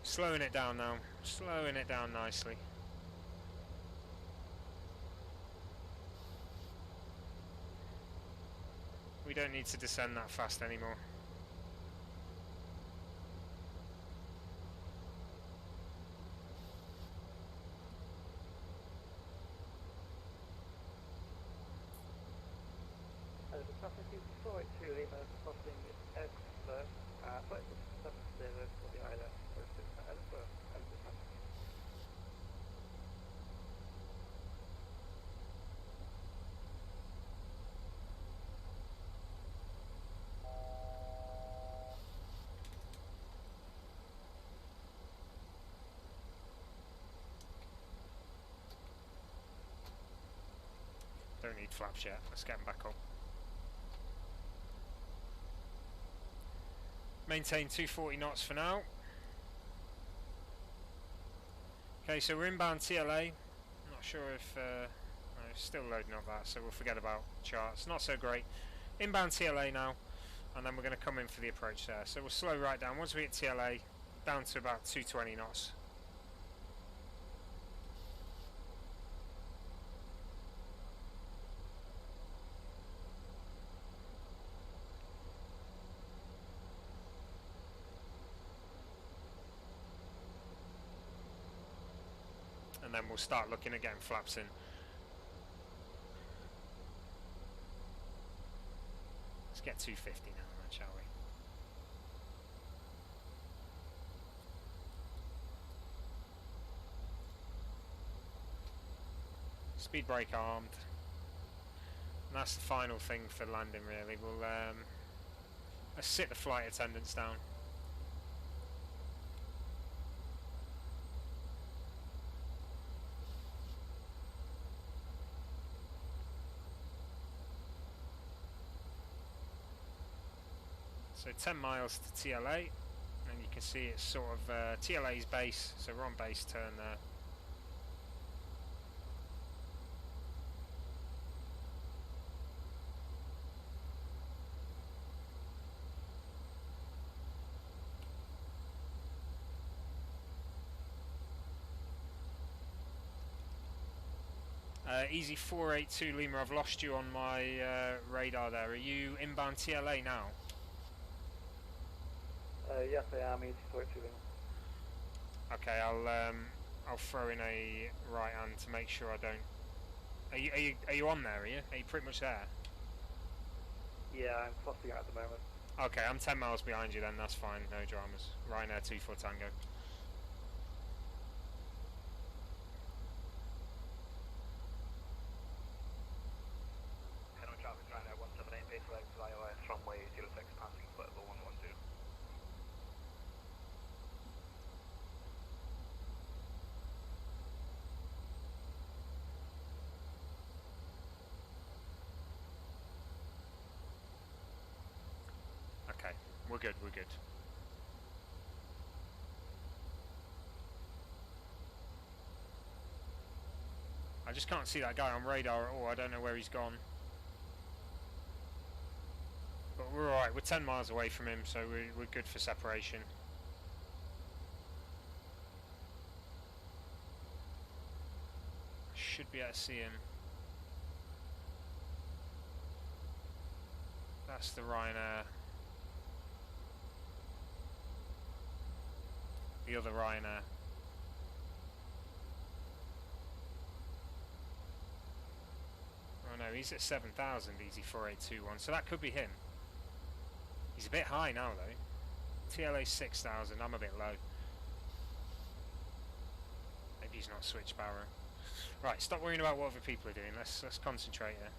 Slowing it down now, slowing it down nicely. We don't need to descend that fast anymore. The traffic is 482 Lima crossing Edinburgh, 570 for the island, Edinburgh. Don't need flaps yet, let's get them back up. Maintain 240 knots for now. Okay, so we're inbound TLA. Not sure if... no, still loading up that, so we'll forget about charts. Not so great. Inbound TLA now, and then we're going to come in for the approach there. So we'll slow right down. Once we hit TLA, down to about 220 knots. And then we'll start looking at getting flaps in. Let's get 250 now, then, shall we? Speed brake armed. And that's the final thing for landing, really. We'll let's sit the flight attendants down. So 10 miles to TLA, and you can see it's sort of TLA's base, so we're on base turn there. Easy 482 Lima, I've lost you on my radar there. Are you inbound TLA now? Yes, I am. Easy 482 Lima. Okay, I'll throw in a right hand to make sure I don't. Are you on there? Are you pretty much there? Yeah, I'm crossing at the moment. Okay, I'm 10 miles behind you then. That's fine. No dramas. Ryanair 24 Tango. Hello, traffic Ryanair 178 base flight to IOS runway 06 passing foot 112. Okay, we're good, we're good. I just can't see that guy on radar at all. I don't know where he's gone. But we're alright, we're 10 miles away from him, so we're good for separation. Should be able to see him. That's the Ryanair. The other Ryanair. Oh no, he's at 7,000, easy 4821, so that could be him. He's a bit high now though. TLA 6,000, I'm a bit low. Maybe he's not switched barrow. Right, stop worrying about what other people are doing, let's concentrate here.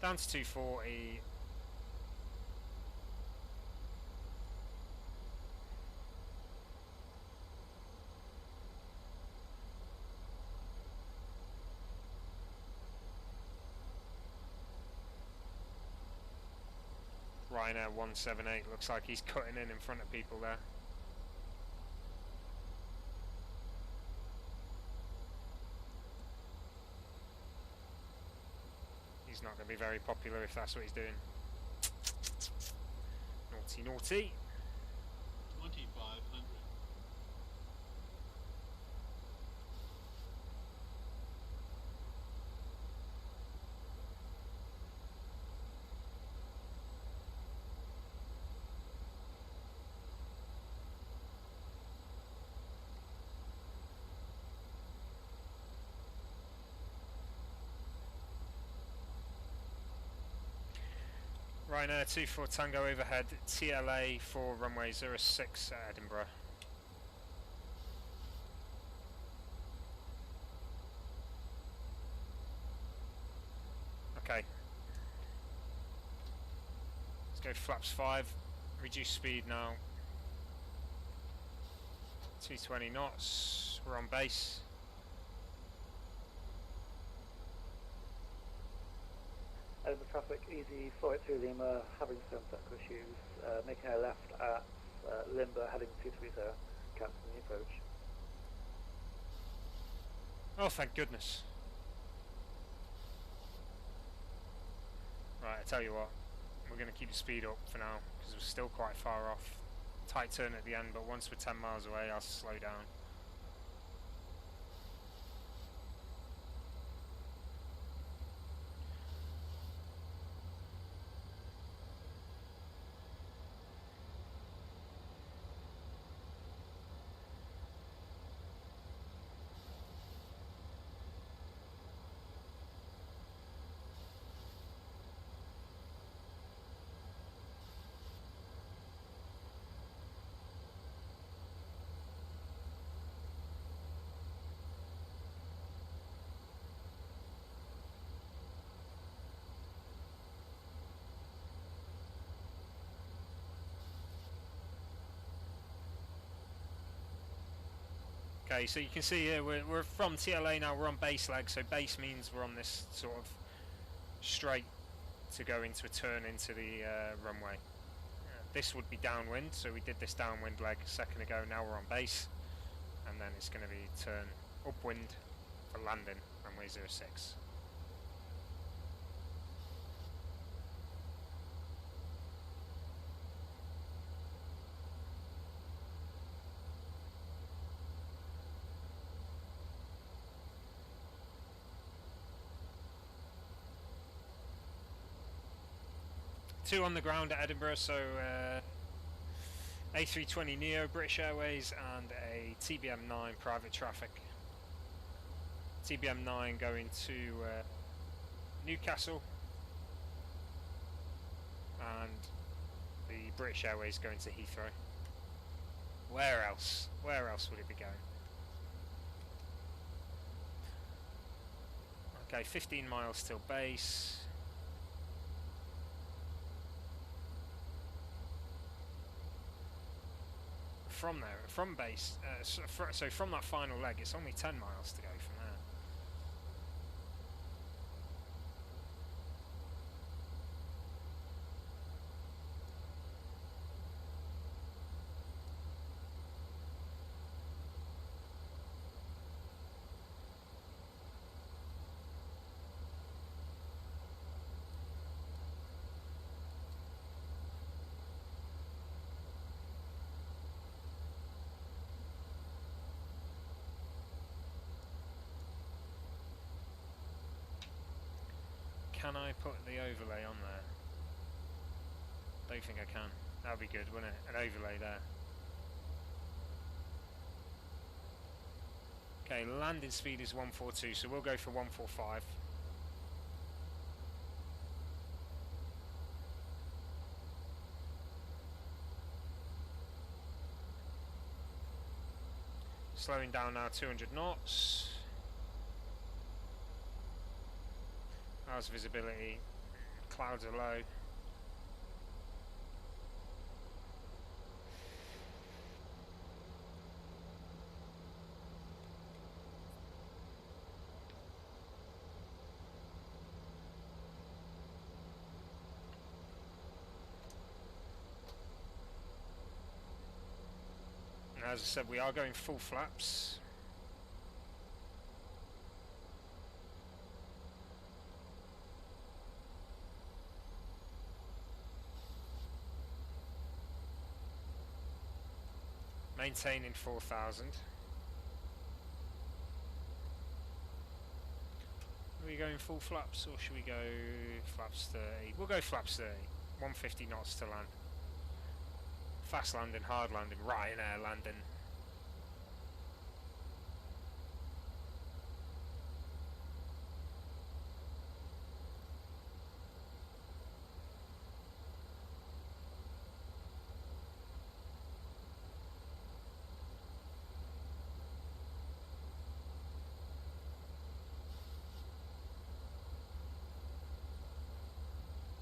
Down to 240. Ryanair 178 looks like he's cutting in front of people there. He's not going to be very popular if that's what he's doing. Naughty, naughty. 2500. Ryanair 24 Tango overhead, TLA for runway 06 at Edinburgh. Okay. Let's go flaps 5, reduce speed now. 220 knots, we're on base. Over traffic, easy 483 Lima, having some technical issues, making a left at Limber, heading 230, cancelling the approach. Oh, thank goodness. Right, I tell you what, we're going to keep the speed up for now, because we're still quite far off. Tight turn at the end, but once we're 10 miles away, I'll slow down. Okay, so you can see here we're from TLA now, we're on base leg, so base means we're on this sort of straight to go into a turn into the runway. This would be downwind, so we did this downwind leg a second ago, now we're on base, and then it's going to be turn upwind for landing, runway 06. Two on the ground at Edinburgh, so A320neo British Airways and a TBM9 private traffic. TBM9 going to Newcastle, and the British Airways going to Heathrow. Where else? Where else would it be going? Okay, 15 miles till base. From there, from base, so from that final leg, it's only 10 miles to go from there. Can I put the overlay on there? Don't think I can. That would be good, wouldn't it? An overlay there. Okay, landing speed is 142, so we'll go for 145. Slowing down now, 200 knots. How's visibility? Clouds are low. As I said, we are going full flaps. Maintaining 4,000. Are we going full flaps or should we go flaps 30? We'll go flaps 30. 150 knots to land. Fast landing, hard landing, Ryanair landing.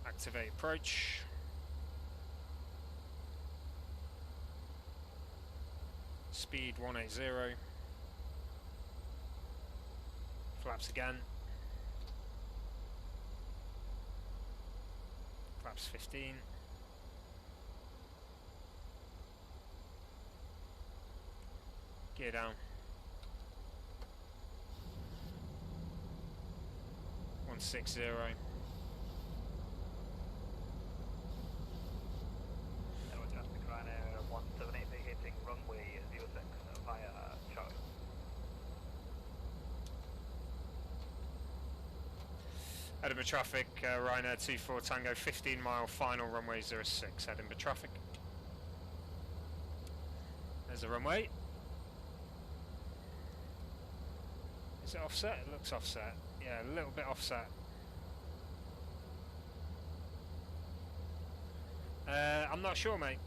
Activate approach. Speed 180. Flaps again. Flaps 15. Gear down. 160. Ryanair 178 vacating runway 06 via Charlie. Edinburgh traffic, Ryanair 24 Tango, 15 mile final runway 06, Edinburgh traffic. There's the runway. Is it offset? It looks offset. Yeah, a little bit offset. I'm not sure, mate.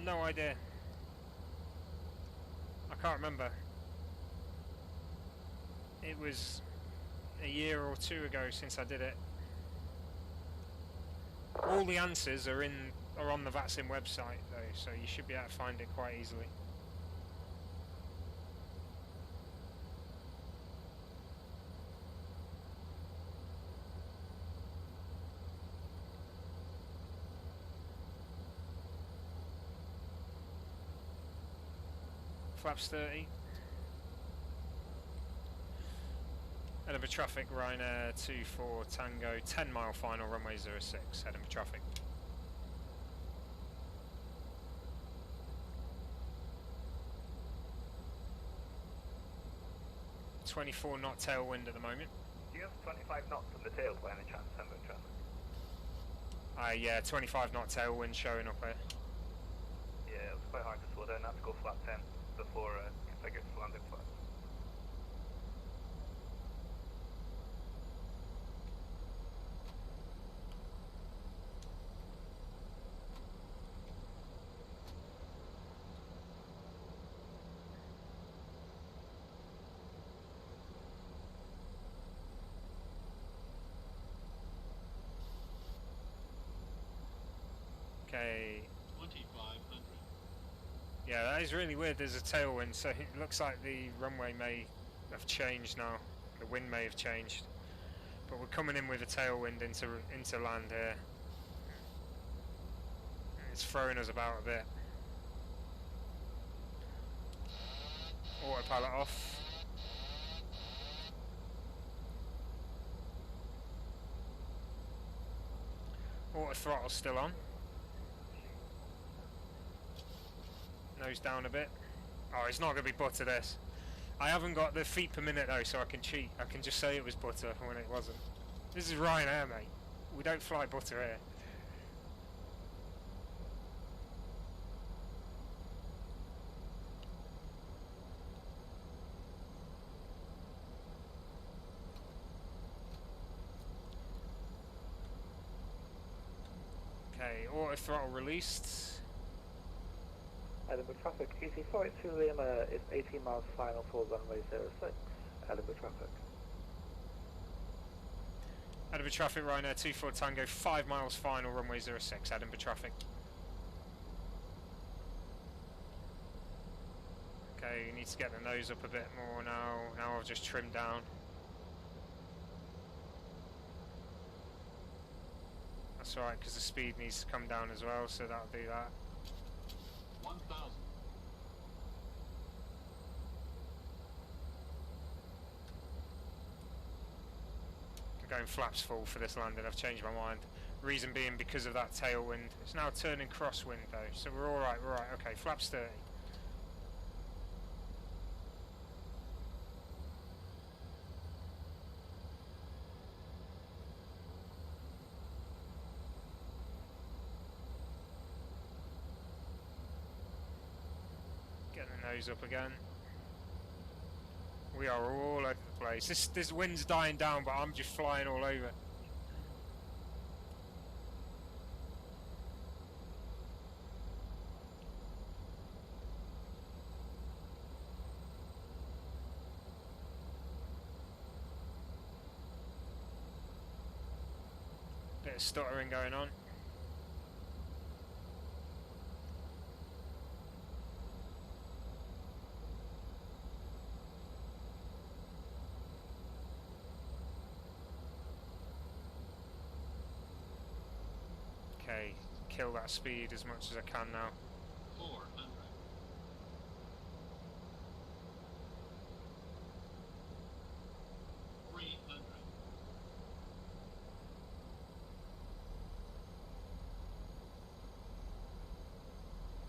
No idea. I can't remember. It was a year or two ago since I did it. All the answers are on the VATSIM website though, so you should be able to find it quite easily. Flaps 30. Edinburgh traffic, Ryanair 24 Tango, 10 mile final, runway 06, Edinburgh traffic. .24 knot tailwind at the moment. Do you have 25 knots on the tail by any chance, Edinburgh traffic? Yeah, 25 knot tailwind showing up here. Yeah, it was quite hard to slow down, I had to go flat 10 before configured for landing flat. Okay. 2500. Yeah, that is really weird. There's a tailwind, so it looks like the runway may have changed now. The wind may have changed, but we're coming in with a tailwind into land here. It's throwing us about a bit. Autopilot off. Auto throttle still on. Nose down a bit. Oh, it's not going to be butter this. I haven't got the feet per minute though, so I can cheat. I can just say it was butter when it wasn't. This is Ryanair, mate. We don't fly butter here. Okay, auto throttle released. Edinburgh traffic, EC 42 Lima is 18 miles final for runway 06, Edinburgh traffic. Edinburgh traffic, Ryanair 24 Tango, 5 miles final, runway 06, Edinburgh traffic. Okay, you need to get the nose up a bit more now. Now I've just trimmed down. That's alright, because the speed needs to come down as well, so that'll do that. 1000. going flaps full for this landing. I've changed my mind. Reason being because of that tailwind. It's now turning crosswind though, so we're alright, we're alright. Okay, flaps 30. Getting the nose up again. We are all over the place. This wind's dying down, but I'm just flying all over. Bit of stuttering going on. Okay, kill that speed as much as I can now. 400. 300.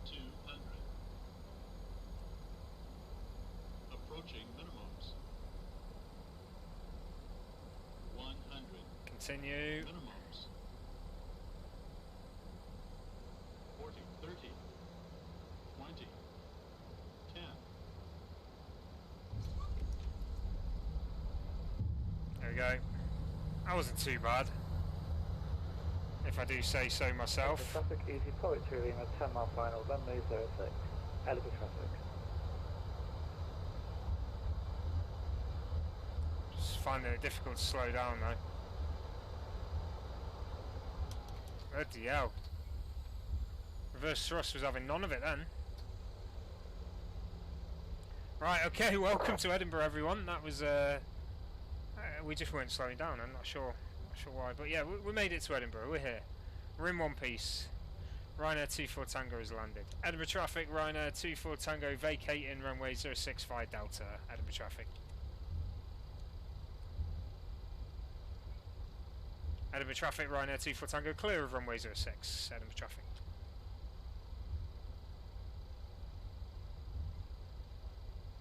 200. Approaching minimums. 100. Continue. Minimums. 40, 30, 20, 10. There we go. That wasn't too bad, if I do say so myself. Traffic easy, Poet to Lima, 10 mile final, runway 06, Edinburgh traffic. Just finding it difficult to slow down though. Bloody hell. Reverse thrust was having none of it then. Right, okay, welcome to Edinburgh everyone. That was we just weren't slowing down. I'm not sure why, but yeah, we made it to Edinburgh. We're here. We're in one piece. Ryanair 24 Tango has landed. Edinburgh traffic, Ryanair 24 Tango vacating runway 065 Delta. Edinburgh traffic. Edinburgh traffic, Ryanair 24 Tango clear of runway 06. Edinburgh traffic.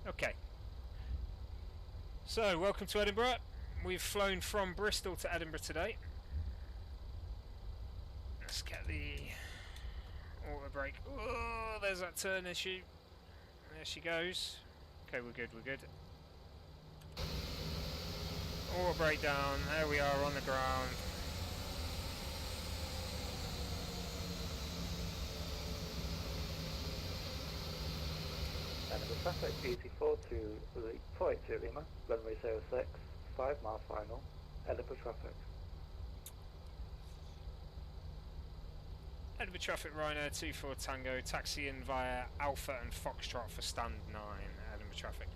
Okay. So, welcome to Edinburgh. We've flown from Bristol to Edinburgh today. Let's get the auto brake. Oh, there's that turn issue. There she goes. Okay, we're good, we're good. Auto brake down. There we are on the ground. Edinburgh traffic, easy 482 Lima, runway 06, 5 mile final, Edinburgh traffic. Edinburgh traffic, Ryanair 24 Tango, taxiing via Alpha and Foxtrot for stand 9, Edinburgh traffic.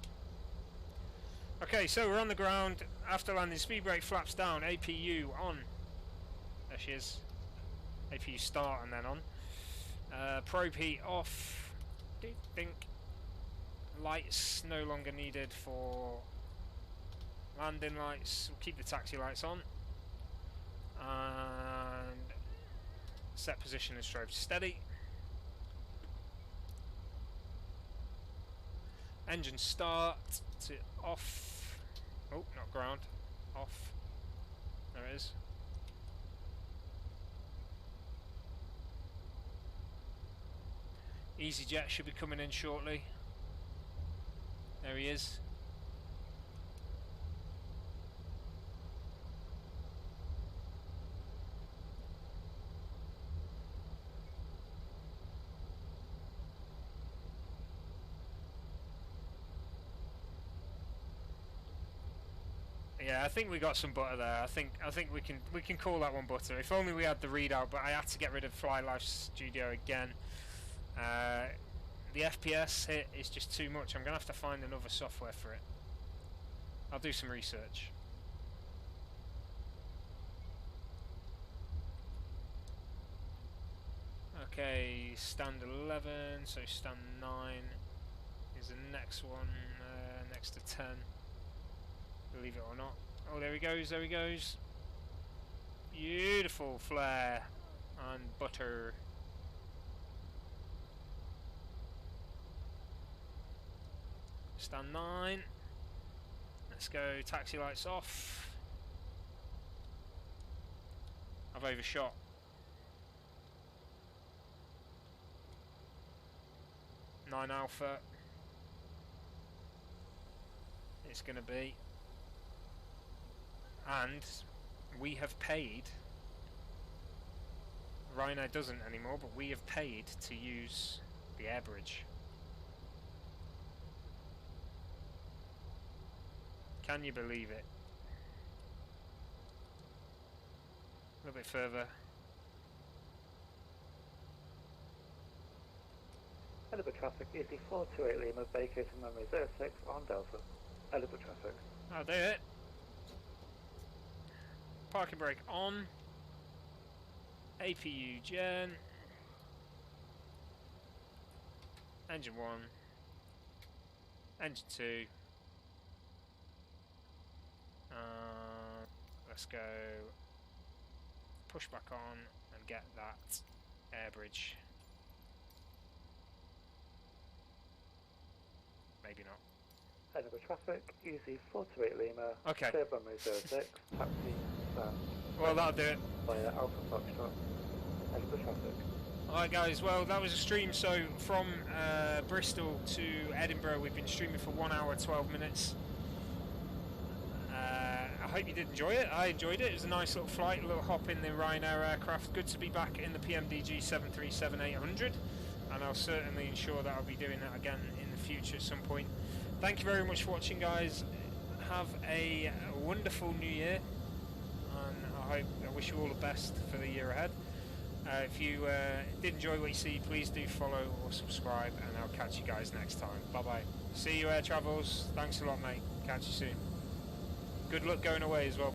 Okay, so we're on the ground. After landing, speed brake flaps down, APU on. There she is. APU start and then on. Probe heat off. Think. Lights no longer needed for landing lights. We'll keep the taxi lights on. And set position and strobe steady. Engine start to off. Oh, not ground. Off. There it is. EasyJet should be coming in shortly. There he is. Yeah, I think we got some butter there. I think we can call that one butter. If only we had the readout, but I had to get rid of Fly Life Studio again. The FPS hit is just too much. I'm gonna have to find another software for it. I'll do some research. Okay, stand 11, so stand 9 is the next one, next to 10. Believe it or not. Oh, there he goes, there he goes. Beautiful flare and butter. Stand 9. Let's go, taxi lights off. I've overshot. Nine Alpha. It's going to be. And we have paid. Rhino doesn't anymore, but we have paid to use the air bridge. Can you believe it? A little bit further. Edinburgh traffic, easy 428 Lima, vacating runway 06 on Delta. Edinburgh traffic. I'll do it. Parking brake on. APU gen. Engine 1. Engine 2. Let's go push back on and get that air bridge. Maybe not. Edinburgh traffic, easy 428 Lima, Okay. clear runway 06, taxi, stand. Well, that'll do it. Via Alpha Foxtrot, Edinburgh traffic. Alright guys, well that was a stream. So from Bristol to Edinburgh we've been streaming for 1 hour 12 minutes. I hope you did enjoy it. I enjoyed it. It was a nice little flight, a little hop in the Ryanair aircraft. Good to be back in the PMDG 737-800, and I'll certainly ensure that I'll be doing that again in the future at some point. Thank you very much for watching, guys. Have a wonderful new year, and I wish you all the best for the year ahead. If you did enjoy what you see, please do follow or subscribe, and I'll catch you guys next time. Bye bye. See you, Air Travels. Thanks a lot, mate. Catch you soon. Good luck going away as well.